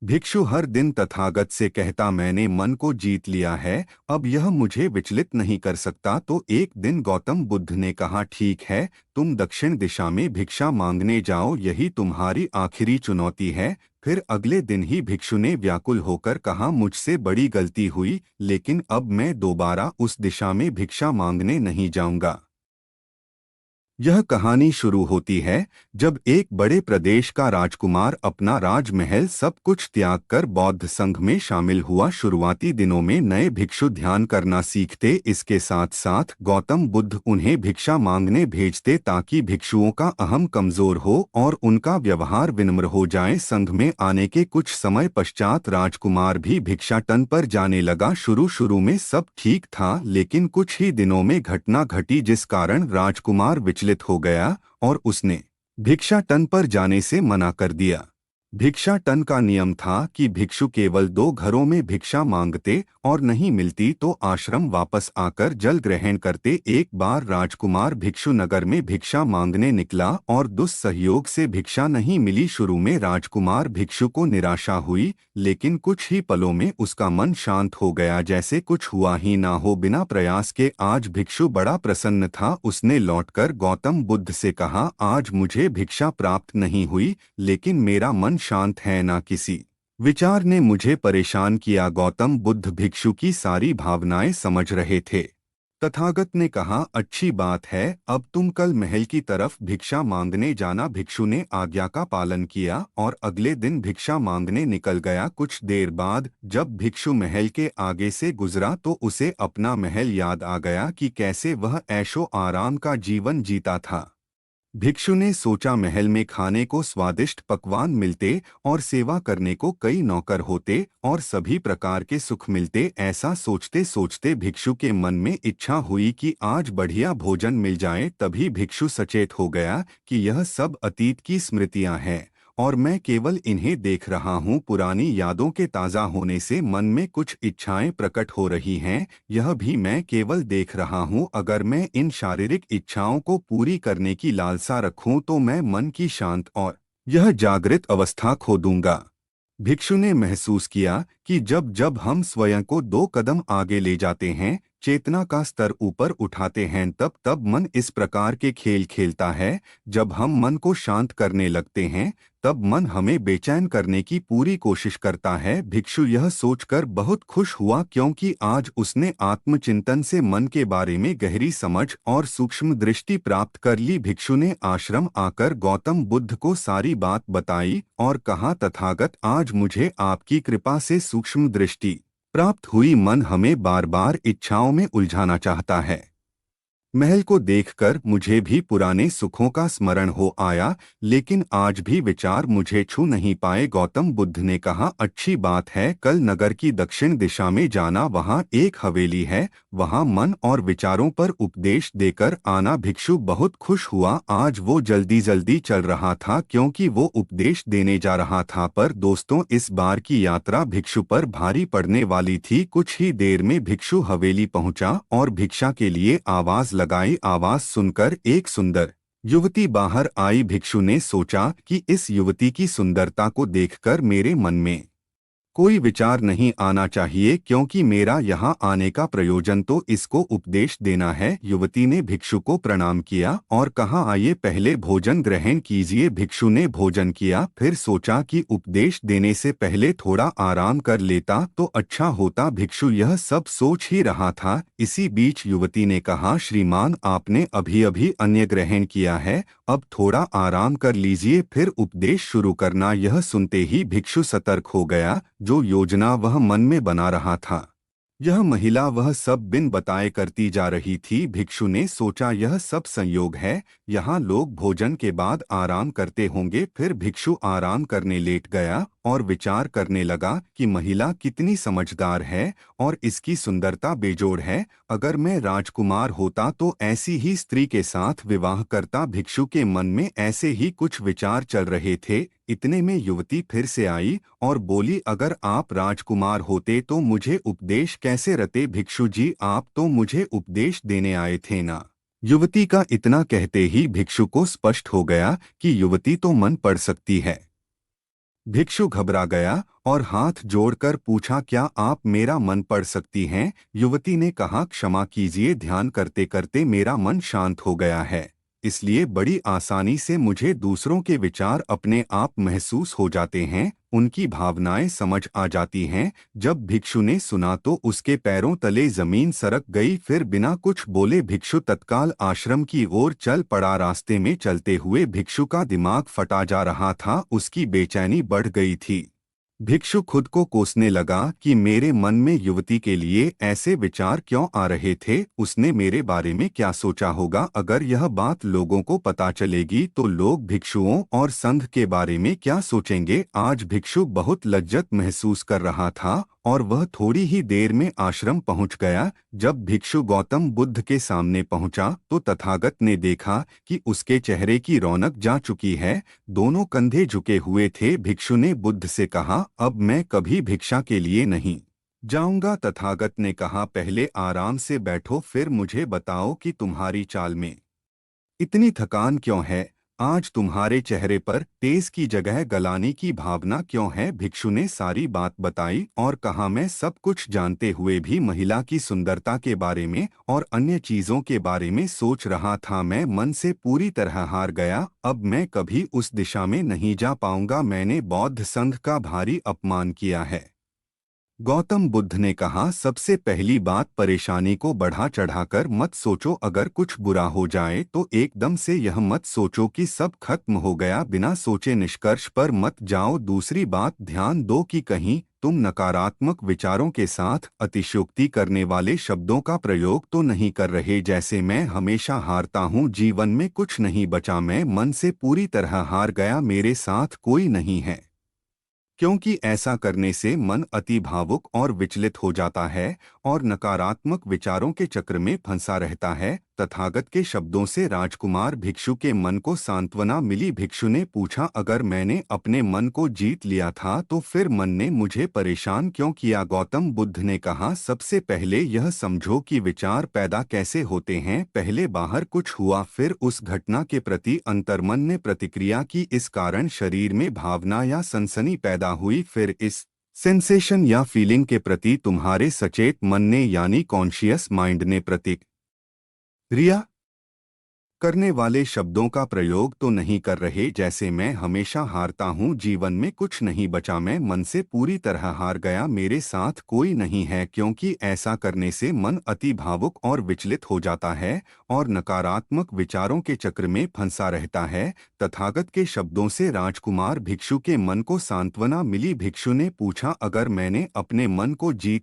भिक्षु हर दिन तथागत से कहता, मैंने मन को जीत लिया है, अब यह मुझे विचलित नहीं कर सकता। तो एक दिन गौतम बुद्ध ने कहा, ठीक है, तुम दक्षिण दिशा में भिक्षा मांगने जाओ, यही तुम्हारी आखिरी चुनौती है। फिर अगले दिन ही भिक्षु ने व्याकुल होकर कहा, मुझसे बड़ी गलती हुई, लेकिन अब मैं दोबारा उस दिशा में भिक्षा मांगने नहीं जाऊंगा। यह कहानी शुरू होती है जब एक बड़े प्रदेश का राजकुमार अपना राजमहल सब कुछ त्याग कर बौद्ध संघ में शामिल हुआ। शुरुआती दिनों में नए भिक्षु ध्यान करना सीखते, इसके साथ साथ गौतम बुद्ध उन्हें भिक्षा मांगने भेजते ताकि भिक्षुओं का अहम कमजोर हो और उनका व्यवहार विनम्र हो जाए। संघ में आने के कुछ समय पश्चात राजकुमार भी भिक्षाटन पर जाने लगा। शुरू शुरू में सब ठीक था, लेकिन कुछ ही दिनों में घटना घटी जिस कारण राजकुमार विचलित हो गया और उसने भिक्षाटन पर जाने से मना कर दिया। भिक्षाटन का नियम था कि भिक्षु केवल 2 घरों में भिक्षा मांगते और नहीं मिलती तो आश्रम वापस आकर जल ग्रहण करते। एक बार राजकुमार भिक्षु नगर में भिक्षा मांगने निकला और दुस्सहयोग से भिक्षा नहीं मिली। शुरू में राजकुमार भिक्षु को निराशा हुई, लेकिन कुछ ही पलों में उसका मन शांत हो गया, जैसे कुछ हुआ ही ना हो। बिना प्रयास के आज भिक्षु बड़ा प्रसन्न था। उसने लौटकर गौतम बुद्ध से कहा, आज मुझे भिक्षा प्राप्त नहीं हुई, लेकिन मेरा मन शांत है। ना किसी विचार ने मुझे परेशान किया। गौतम बुद्ध भिक्षु की सारी भावनाएं समझ रहे थे। तथागत ने कहा, अच्छी बात है, अब तुम कल महल की तरफ भिक्षा मांगने जाना। भिक्षु ने आज्ञा का पालन किया और अगले दिन भिक्षा मांगने निकल गया। कुछ देर बाद जब भिक्षु महल के आगे से गुजरा तो उसे अपना महल याद आ गया कि कैसे वह ऐशो आराम का जीवन जीता था। भिक्षु ने सोचा, महल में खाने को स्वादिष्ट पकवान मिलते और सेवा करने को कई नौकर होते और सभी प्रकार के सुख मिलते। ऐसा सोचते सोचते भिक्षु के मन में इच्छा हुई कि आज बढ़िया भोजन मिल जाए। तभी भिक्षु सचेत हो गया कि यह सब अतीत की स्मृतियां हैं और मैं केवल इन्हें देख रहा हूँ। पुरानी यादों के ताज़ा होने से मन में कुछ इच्छाएं प्रकट हो रही हैं, यह भी मैं केवल देख रहा हूँ। अगर मैं इन शारीरिक इच्छाओं को पूरी करने की लालसा रखूं तो मैं मन की शांत और यह जागृत अवस्था खो दूंगा। भिक्षु ने महसूस किया कि जब जब हम स्वयं को 2 कदम आगे ले जाते हैं, चेतना का स्तर ऊपर उठाते हैं, तब तब मन इस प्रकार के खेल खेलता है। जब हम मन को शांत करने लगते हैं तब मन हमें बेचैन करने की पूरी कोशिश करता है। भिक्षु यह सोचकर बहुत खुश हुआ क्योंकि आज उसने आत्मचिंतन से मन के बारे में गहरी समझ और सूक्ष्म दृष्टि प्राप्त कर ली। भिक्षु ने आश्रम आकर गौतम बुद्ध को सारी बात बताई और कहा, तथागत, आज मुझे आपकी कृपा से सूक्ष्म दृष्टि प्राप्त हुई। मन हमें बार बार इच्छाओं में उलझाना चाहता है। महल को देखकर मुझे भी पुराने सुखों का स्मरण हो आया, लेकिन आज भी विचार मुझे छू नहीं पाए। गौतम बुद्ध ने कहा, अच्छी बात है, कल नगर की दक्षिण दिशा में जाना, वहाँ एक हवेली है, वहाँ मन और विचारों पर उपदेश देकर आना। भिक्षु बहुत खुश हुआ। आज वो जल्दी जल्दी चल रहा था क्योंकि वो उपदेश देने जा रहा था। पर दोस्तों, इस बार की यात्रा भिक्षु पर भारी पड़ने वाली थी। कुछ ही देर में भिक्षु हवेली पहुंचा और भिक्षा के लिए आवाज लगाई। आवाज सुनकर एक सुंदर युवती बाहर आई। भिक्षु ने सोचा कि इस युवती की सुंदरता को देखकर मेरे मन में कोई विचार नहीं आना चाहिए, क्योंकि मेरा यहाँ आने का प्रयोजन तो इसको उपदेश देना है। युवती ने भिक्षु को प्रणाम किया और कहा, आइए पहले भोजन ग्रहण कीजिए। भिक्षु ने भोजन किया, फिर सोचा कि उपदेश देने से पहले थोड़ा आराम कर लेता तो अच्छा होता। भिक्षु यह सब सोच ही रहा था, इसी बीच युवती ने कहा, श्रीमान, आपने अभी अभी अन्न ग्रहण किया है, अब थोड़ा आराम कर लीजिए, फिर उपदेश शुरू करना। यह सुनते ही भिक्षु सतर्क हो गया। जो योजना वह मन में बना रहा था, यह महिला वह सब बिन बताए करती जा रही थी। भिक्षु ने सोचा, यह सब संयोग है, यहाँ लोग भोजन के बाद आराम करते होंगे। फिर भिक्षु आराम करने लेट गया और विचार करने लगा कि महिला कितनी समझदार है और इसकी सुंदरता बेजोड़ है। अगर मैं राजकुमार होता तो ऐसी ही स्त्री के साथ विवाह करता। भिक्षु के मन में ऐसे ही कुछ विचार चल रहे थे। इतने में युवती फिर से आई और बोली, अगर आप राजकुमार होते तो मुझे उपदेश कैसे रते? भिक्षु जी, आप तो मुझे उपदेश देने आए थे ना। युवती का इतना कहते ही भिक्षु को स्पष्ट हो गया कि युवती तो मन पढ़ सकती है। भिक्षु घबरा गया और हाथ जोड़कर पूछा, क्या आप मेरा मन पढ़ सकती हैं? युवती ने कहा, क्षमा कीजिए, ध्यान करते करते मेरा मन शांत हो गया है, इसलिए बड़ी आसानी से मुझे दूसरों के विचार अपने आप महसूस हो जाते हैं, उनकी भावनाएं समझ आ जाती हैं। जब भिक्षु ने सुना तो उसके पैरों तले जमीन सरक गई। फिर बिना कुछ बोले भिक्षु तत्काल आश्रम की ओर चल पड़ा। रास्ते में चलते हुए भिक्षु का दिमाग फटा जा रहा था, उसकी बेचैनी बढ़ गई थी। भिक्षु खुद को कोसने लगा कि मेरे मन में युवती के लिए ऐसे विचार क्यों आ रहे थे। उसने मेरे बारे में क्या सोचा होगा? अगर यह बात लोगों को पता चलेगी तो लोग भिक्षुओं और संघ के बारे में क्या सोचेंगे? आज भिक्षु बहुत लज्जत महसूस कर रहा था और वह थोड़ी ही देर में आश्रम पहुंच गया। जब भिक्षु गौतम बुद्ध के सामने पहुंचा तो तथागत ने देखा कि उसके चेहरे की रौनक जा चुकी है, दोनों कंधे झुके हुए थे। भिक्षु ने बुद्ध से कहा, अब मैं कभी भिक्षा के लिए नहीं जाऊंगा। तथागत ने कहा, पहले आराम से बैठो, फिर मुझे बताओ कि तुम्हारी चाल में इतनी थकान क्यों है? आज तुम्हारे चेहरे पर तेज की जगह गलाने की भावना क्यों है? भिक्षु ने सारी बात बताई और कहा, मैं सब कुछ जानते हुए भी महिला की सुंदरता के बारे में और अन्य चीजों के बारे में सोच रहा था। मैं मन से पूरी तरह हार गया। अब मैं कभी उस दिशा में नहीं जा पाऊंगा। मैंने बौद्ध संघ का भारी अपमान किया है। गौतम बुद्ध ने कहा, सबसे पहली बात, परेशानी को बढ़ा चढ़ाकर मत सोचो। अगर कुछ बुरा हो जाए तो एकदम से यह मत सोचो कि सब खत्म हो गया। बिना सोचे निष्कर्ष पर मत जाओ। दूसरी बात, ध्यान दो कि कहीं तुम नकारात्मक विचारों के साथ अतिशयोक्ति करने वाले शब्दों का प्रयोग तो नहीं कर रहे, जैसे मैं हमेशा हारता हूँ, जीवन में कुछ नहीं बचा, मैं मन से पूरी तरह हार गया, मेरे साथ कोई नहीं है। क्योंकि ऐसा करने से मन अति भावुक और विचलित हो जाता है और नकारात्मक विचारों के चक्र में फंसा रहता है। तथागत के शब्दों से राजकुमार भिक्षु के मन को सांत्वना मिली। भिक्षु ने पूछा, अगर मैंने अपने मन को जीत लिया था तो फिर मन ने मुझे परेशान क्यों किया? गौतम बुद्ध ने कहा, सबसे पहले यह समझो कि विचार पैदा कैसे होते हैं। पहले बाहर कुछ हुआ, फिर उस घटना के प्रति अंतर्मन ने प्रतिक्रिया की, इस कारण शरीर में भावना या सनसनी पैदा हुई, फिर इस सेंसेशन या फीलिंग के प्रति तुम्हारे सचेत मन ने यानी कॉन्शियस माइंड ने प्रतिक्रिया करने वाले शब्दों का प्रयोग तो नहीं कर रहे, जैसे मैं हमेशा हारता हूँ, जीवन में कुछ नहीं बचा, मैं मन से पूरी तरह हार गया, मेरे साथ कोई नहीं है। क्योंकि ऐसा करने से मन अति भावुक और विचलित हो जाता है और नकारात्मक विचारों के चक्र में फंसा रहता है। तथागत के शब्दों से राजकुमार भिक्षु के मन को सांत्वना मिली। भिक्षु ने पूछा, अगर मैंने अपने मन को जीत